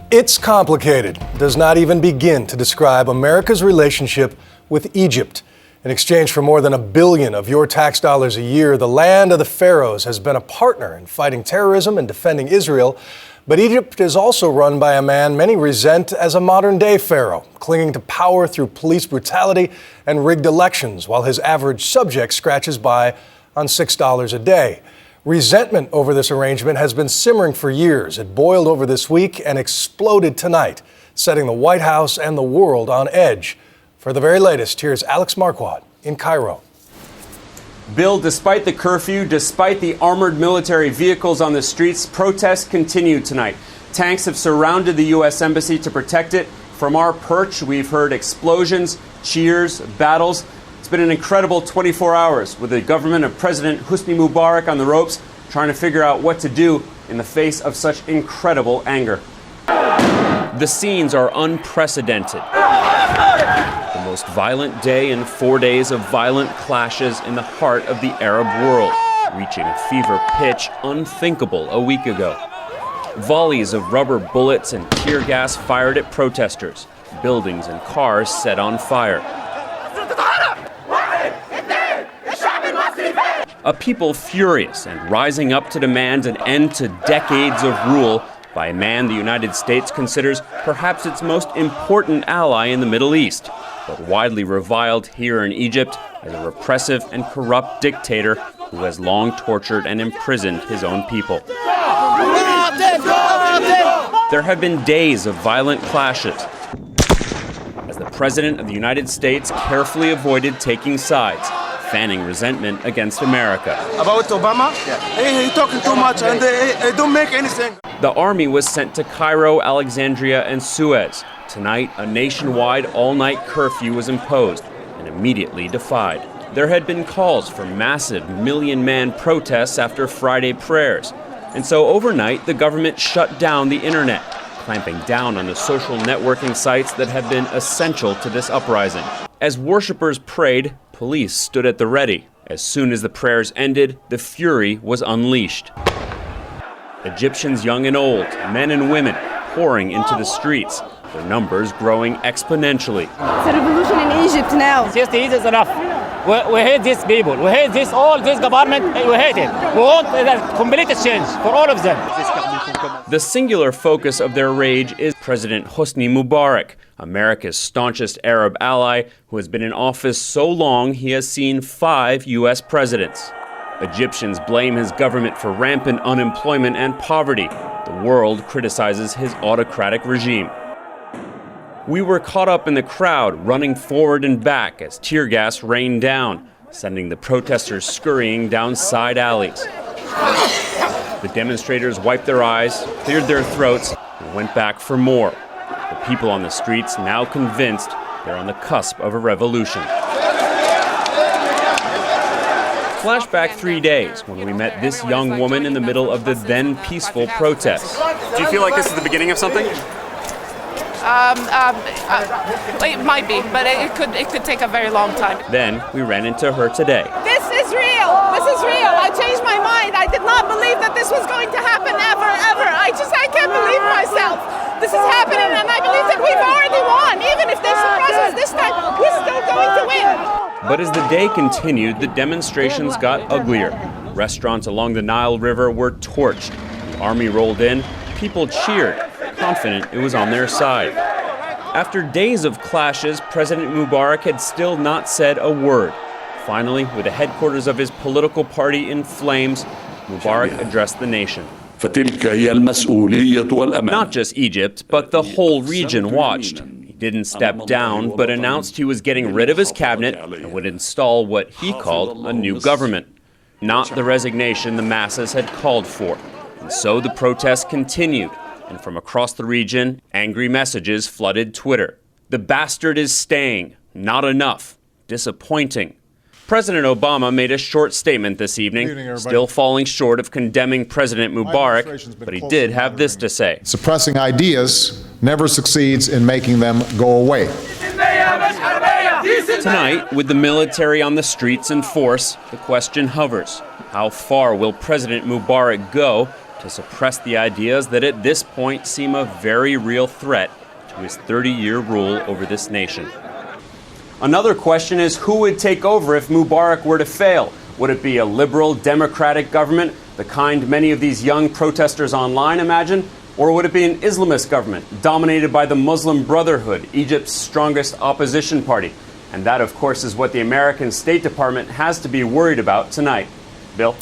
It's complicated. Does not even begin to describe America's relationship with Egypt. In exchange for more than $1 billion of your tax dollars a year, the land of the pharaohs has been a partner in fighting terrorism and defending Israel. But Egypt is also run by a man many resent as a modern-day pharaoh, clinging to power through police brutality and rigged elections, while his average subject scratches by on $6 a day. Resentment over this arrangement has been simmering for years. It boiled over this week and exploded tonight, setting the White House and the world on edge. For the very latest, here's Alex Marquardt in Cairo. Bill, despite the curfew, despite the armored military vehicles on the streets, protests continue tonight. Tanks have surrounded the U.S. Embassy to protect it. From our perch, we've heard explosions, cheers, battles. It's been an incredible 24 hours with the government of President Hosni Mubarak on the ropes, trying to figure out what to do in the face of such incredible anger. The scenes are unprecedented. The most violent day in 4 days of violent clashes in the heart of the Arab world, reaching a fever pitch unthinkable a week ago. Volleys of rubber bullets and tear gas fired at protesters, buildings and cars set on fire. A people furious and rising up to demand an end to decades of rule by a man the United States considers perhaps its most important ally in the Middle East, but widely reviled here in Egypt as a repressive and corrupt dictator who has long tortured and imprisoned his own people. There have been days of violent clashes as the President of the United States carefully avoided taking sides, fanning resentment against America. About Obama? He's talking too much and they don't make anything. The army was sent to Cairo, Alexandria, and Suez. Tonight, a nationwide all-night curfew was imposed and immediately defied. There had been calls for massive million-man protests after Friday prayers. And so overnight, the government shut down the internet, clamping down on the social networking sites that have been essential to this uprising. As worshippers prayed, police stood at the ready. As soon as the prayers ended, the fury was unleashed. Egyptians young and old, men and women, pouring into the streets, their numbers growing exponentially. It's a revolution in Egypt now. Just is enough. We hate these people. We hate all this government. We hate it. We want a complete change for all of them. The singular focus of their rage is President Hosni Mubarak, America's staunchest Arab ally, who has been in office so long he has seen 5 U.S. presidents. Egyptians blame his government for rampant unemployment and poverty. The world criticizes his autocratic regime. We were caught up in the crowd, running forward and back as tear gas rained down, sending the protesters scurrying down side alleys. The demonstrators wiped their eyes, cleared their throats, and went back for more. The people on the streets now convinced they're on the cusp of a revolution. Flashback 3 days when we met this young woman in the middle of the then peaceful protests. Do you feel like this is the beginning of something? It might be, but it could take a very long time. Then we ran into her today. This is real. This is real. I changed my mind. I did not believe that this was going to happen ever. I can't believe myself. This is happening, and I believe that we've already won. Even if they surprise us this time, we're still going to win. But as the day continued, the demonstrations got uglier. Restaurants along the Nile River were torched. The army rolled in. People cheered, confident it was on their side. After days of clashes, President Mubarak had still not said a word. Finally, with the headquarters of his political party in flames, Mubarak addressed the nation. Not just Egypt, but the whole region watched. He didn't step down, but announced he was getting rid of his cabinet and would install what he called a new government. Not the resignation the masses had called for. And so the protests continued, and from across the region, angry messages flooded Twitter. The bastard is staying. Not enough. Disappointing. President Obama made a short statement this evening, still falling short of condemning President Mubarak, but he did have this to say. Suppressing ideas never succeeds in making them go away. Tonight, with the military on the streets in force, the question hovers. How far will President Mubarak go to suppress the ideas that at this point seem a very real threat to his 30-year rule over this nation. Another question is who would take over if Mubarak were to fail? Would it be a liberal, democratic government, the kind many of these young protesters online imagine? Or would it be an Islamist government dominated by the Muslim Brotherhood, Egypt's strongest opposition party? And that, of course, is what the American State Department has to be worried about tonight. Bill?